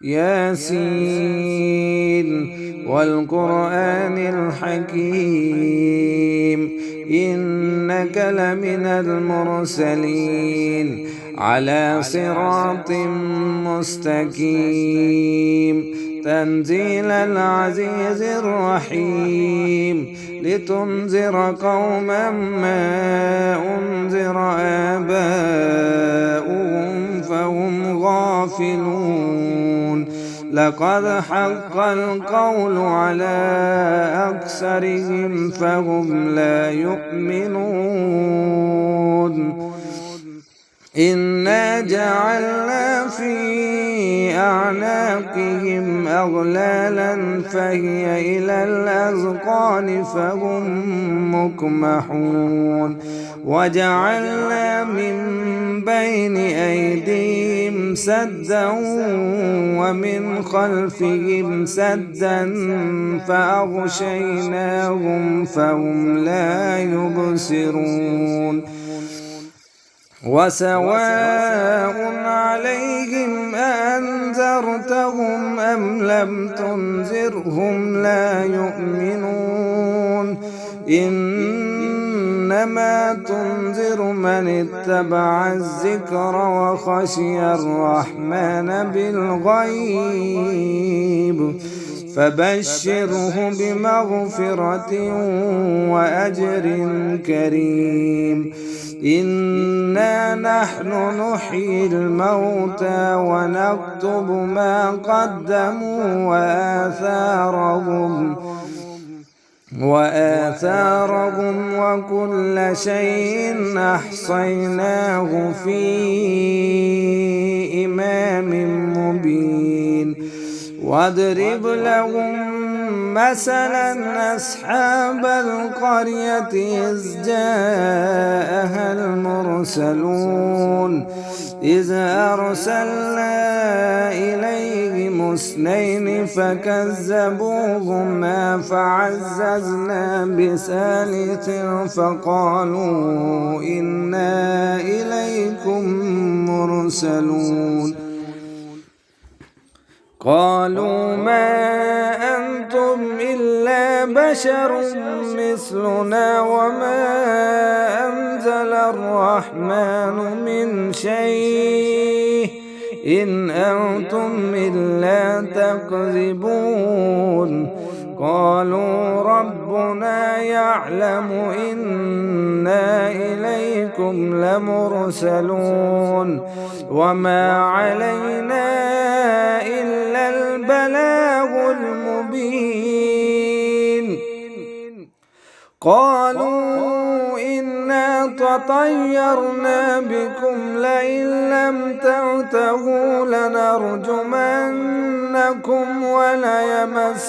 ياسين والقرآن الحكيم إنك لمن المرسلين على صراط مستقيم تنزيل العزيز الرحيم لتنذر قوما ما أنذر آباؤهم فهم غافلون لقد حق القول على أكثرهم فهم لا يؤمنون إنا جعلنا في أعناقهم أغلالا فهي إلى الأذقان فهم مقمحون وجعلنا من بين أيديهم سدا ومن خلفهم سدا فأغشيناهم فهم لا يبصرون وسواء عليهم أنذرتهم أم لم تنذرهم لا يؤمنون إنما تنذر من اتبع الذكر وخشي الرحمن بالغيب فبشره بمغفرة وأجر كريم إنا نحن نحيي الموتى ونكتب ما قدموا وآثارهم وكل شيء أحصيناه في إمام مبين واضرب لهم مثلا أصحاب القرية إذ جاءها المرسلون إذ أرسلنا إليهم اثنين فكذبوهما فعززنا بثالث فقالوا إنا إليكم مرسلون قالوا ما أنتم إلا بشر مثلنا وما أنزل الرحمن من شيء إن أنتم إلا تكذبون قالوا ربنا يعلم إنا إليكم لمرسلون وما علينا إلا البلاغ المبين قالوا إنا تطيرنا بكم لئن لم تنتهوا لنرجمنكم وليمسنكم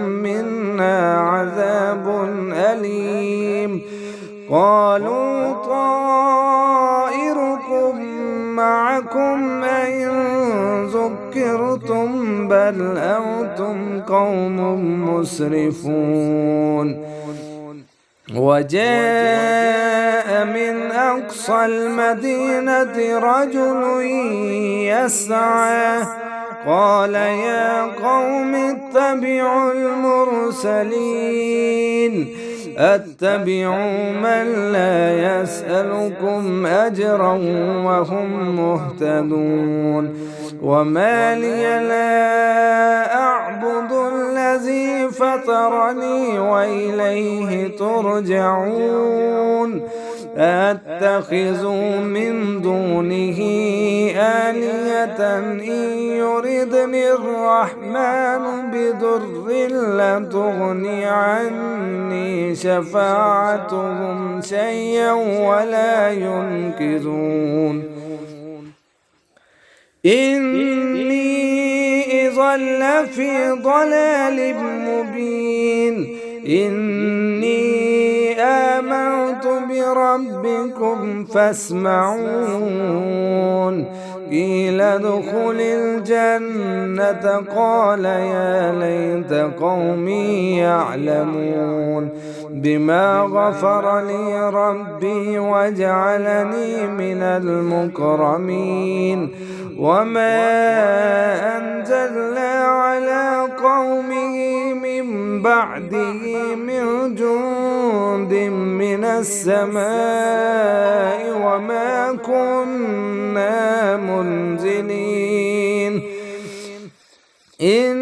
منا عذاب أليم قالوا طائركم معكم أئن ذكرتم بل أنتم قوم مسرفون وجاء من أقصى المدينة رجل يسعى قال يا قوم اتبعوا المرسلين اتبعوا من لا يسألكم أجرا وهم مهتدون وما لي لا أعبد الذي فطرني وإليه ترجعون أتخذ من دونه آلية إن يردني الرحمن بضر لا تغني عني شفاعتهم شيئا ولا ينقذون إني إذا لفي ضلال مبين إني آمنت بربكم فاسمعون قيل ادخل الجنة قال يا ليت قومي يعلمون بما غفر لي ربي وجعلني من المكرمين وما أنزلنا على قومه من بعده من جند من السماء وما كنا منزلين إن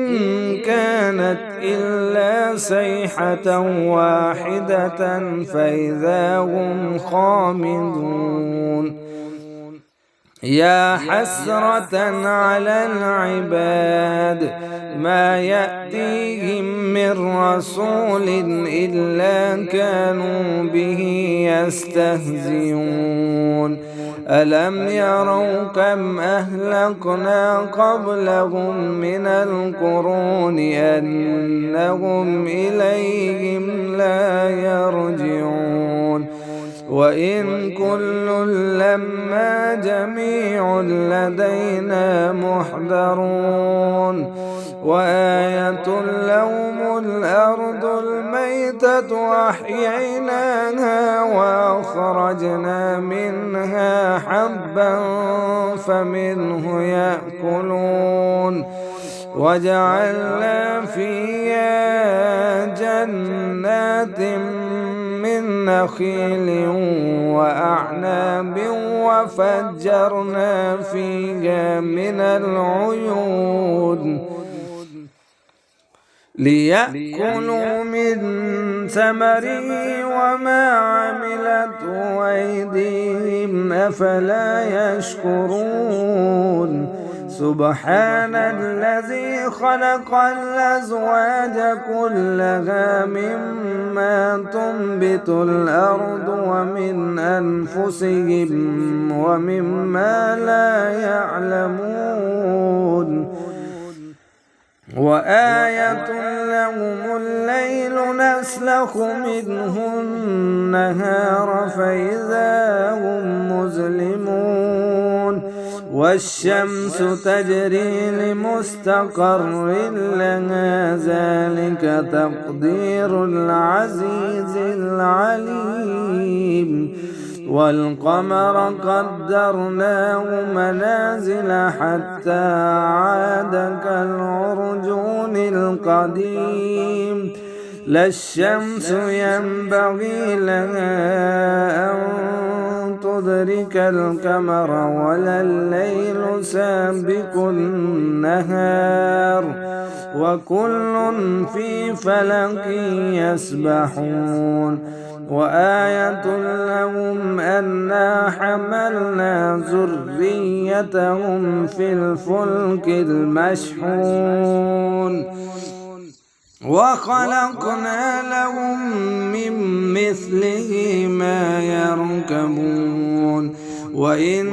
كانت إلا صيحة واحدة فإذا هم خامدون يا حسرة على العباد ما يأتيهم من رسول إلا كانوا به يستهزئون ألم يروا كم أهلكنا قبلهم من القرون أنهم إليهم لا يرجعون وإن كل لما جميع لدينا محضرون وآية لهم الأرض الميتة أحييناها وأخرجنا منها حبا فمنه يأكلون وجعلنا فيها جنات من نخيل وأعناب وفجرنا فيها من العيون ليأكلوا من ثمره وما عملته أيديهم أفلا يشكرون سبحان الذي خلق الأزواج كلها مما تنبت الأرض ومن أنفسهم ومما لا يعلمون وآية لهم الليل نسلخ منه النهار فإذا هم مظلمون والشمس تجري لمستقر لها ذلك تقدير العزيز العليم والقمر قدرناه منازل حتى عاد كالعرجون القديم لا الشمس ينبغي لها أن تدرك القمر ولا الليل سابق النهار وكل في فلك يسبحون وآية لهم أنا حملنا ذريتهم في الفلك المشحون وخلقنا لهم من مثله ما يركبون وإن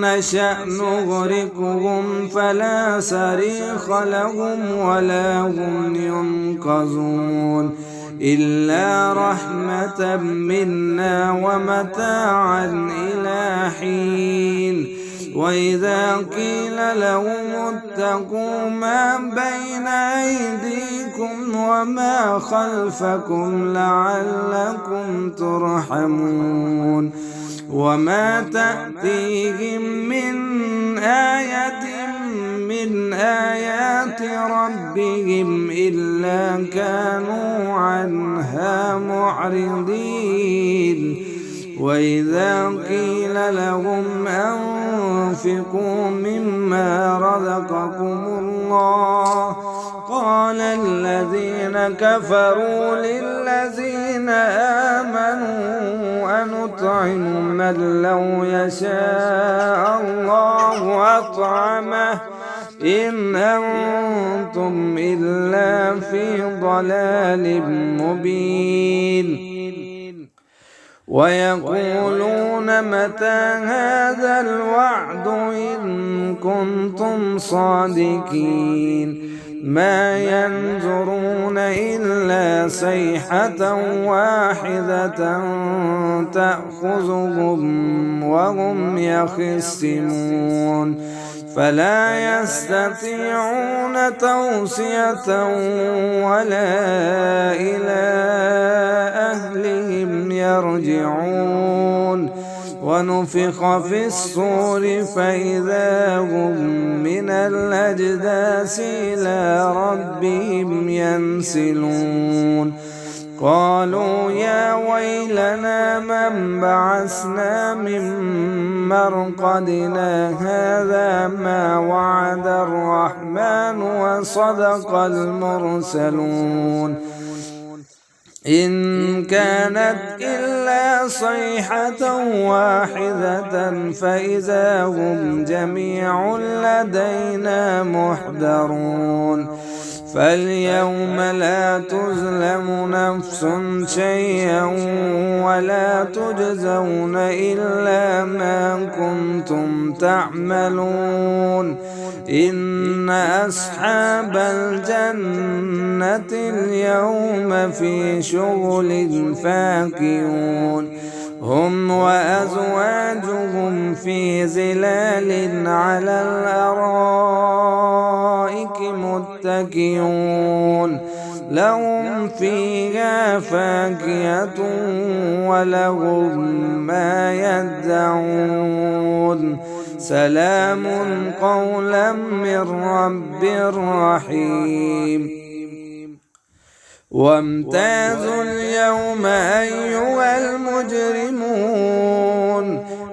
نشأ نغرقهم فلا صريخ لهم ولا هم ينقذون إلا رحمة منا ومتاعا إلى حين وإذا قيل لهم اتقوا ما بين أيديكم وما خلفكم لعلكم ترحمون وما تأتيهم من آية من آيات ربهم إلا كانوا عنها معرضين وإذا قيل لهم أنفقوا مما رزقكم الله قال الذين كفروا للذين آمنوا أنطعم من لو يشاء الله أطعمه إن أنتم إلا في ضلال مبين ويقولون متى هذا الوعد إن كنتم صادقين ما ينظرون إلا صيحة واحدة تأخذهم وهم يخصمون فلا يستطيعون توصية ولا إلى أهلهم يرجعون ونفخ في الصور فإذا هم من الأجداث إلى ربهم ينسلون قالوا يا ويلنا من بعثنا من مرقدنا هذا ما وعد الرحمن وصدق المرسلون إن كانت إلا صيحة واحدة فإذا هم جميع لدينا محضرون فاليوم لا تظلم نفس شيئا ولا تجزون إلا ما كنتم تعملون إن أصحاب الجنة اليوم في شغل فاكهون هم وأزواجهم في ظلال على الأرائك متكئون لهم فيها فاكهة ولهم ما يدعون سلام قولا من رب رحيم وامتازوا اليوم أيها المجرمون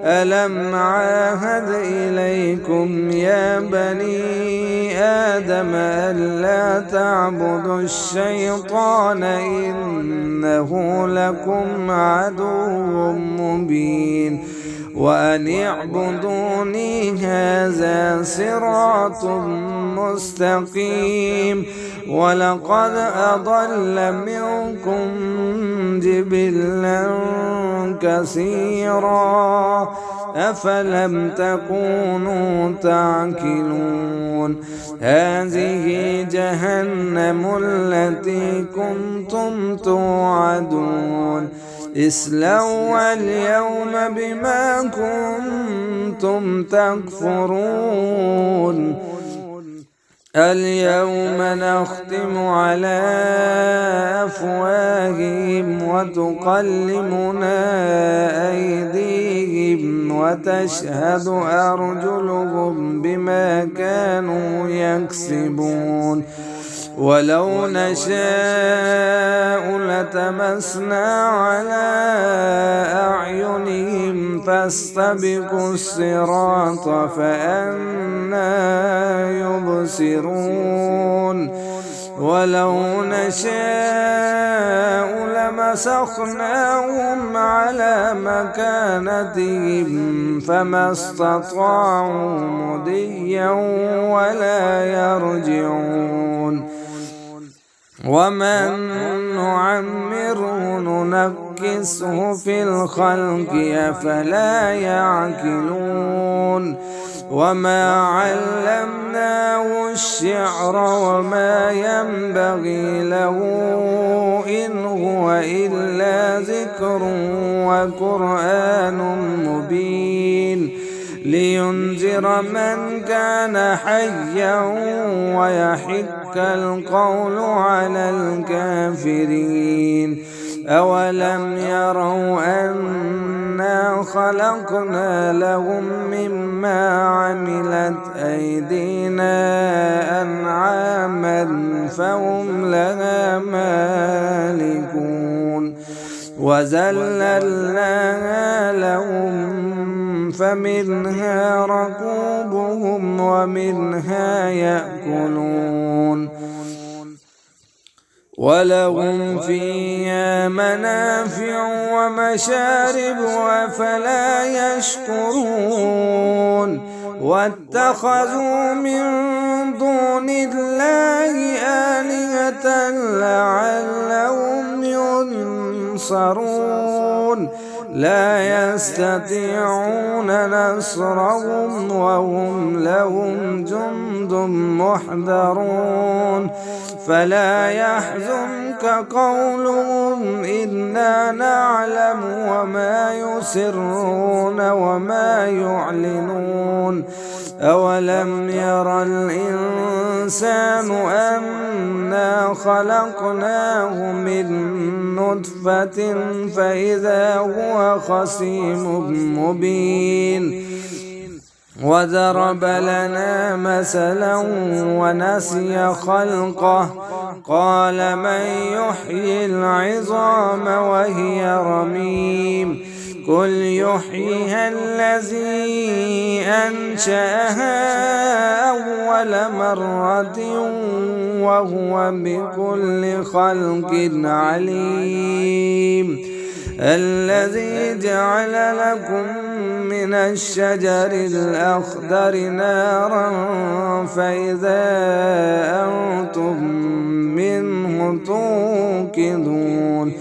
ألم عاهد إليكم يا بني آدم ألا تعبدوا الشيطان إنه لكم عدو مبين وأن اعبدوني هذا صراط مستقيم ولقد أضل منكم جبلا كثيرا أفلم تكونوا تعقلون هذه جهنم التي كنتم توعدون اصلوها اليوم بما كنتم تكفرون اليوم نختم على أفواههم وتكلمنا أيديهم وتشهد أرجلهم بما كانوا يكسبون ولو نشاء لتمسنا على أعينهم فاستبقوا الصراط فأنى يبصرون ولو نشاء لمسخناهم على مكانتهم فما استطاعوا مضيا ولا يرجعون ومن نعمره ننكسه في الخلق أفلا يعقلون وما علمناه الشعر وما ينبغي له إن هو إلا ذكر وقرآن مبين لينذر من كان حيا ويحق القول على الكافرين أولم يروا أنا خلقنا لهم مما عملت أيدينا أنعاما فهم لها مالكون وذللناها لهم فمنها ركوبهم ومنها يأكلون ولهم فيها منافع ومشارب أفلا يشكرون واتخذوا من دون الله آلهة لعلهم ينصرون لا يستطيعون نصرهم وهم لهم جند محضرون فلا يحزنك قولهم إنا نعلم وما يسرون وما يعلنون أولم ير الإنسان أنا خلقناه من نطفة فإذا هو خصيم مبين وضرب لنا مثلا ونسي خلقه قال من يحيي العظام وهي رميم قل يحييها الذي أنشأها أول مرة وهو بكل خلق عليم الذي جعل لكم من الشجر الأخضر نارا فإذا أنتم منه توقدون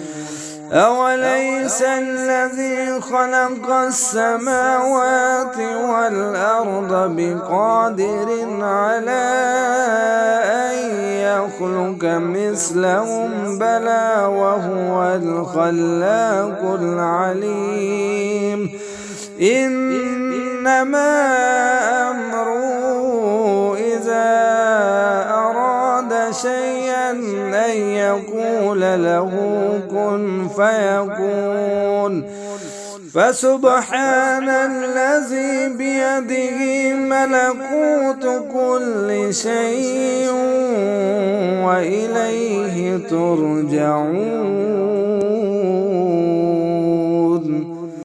أوليس الذي خلق السماوات والأرض بقادر على أن يخلق مثلهم بلى وهو الخلاق العليم إنما أمره إذا أراد شيئا أن يقول له كن فيكون فسبحان الذي بيده ملكوت كل شيء وإليه ترجعون.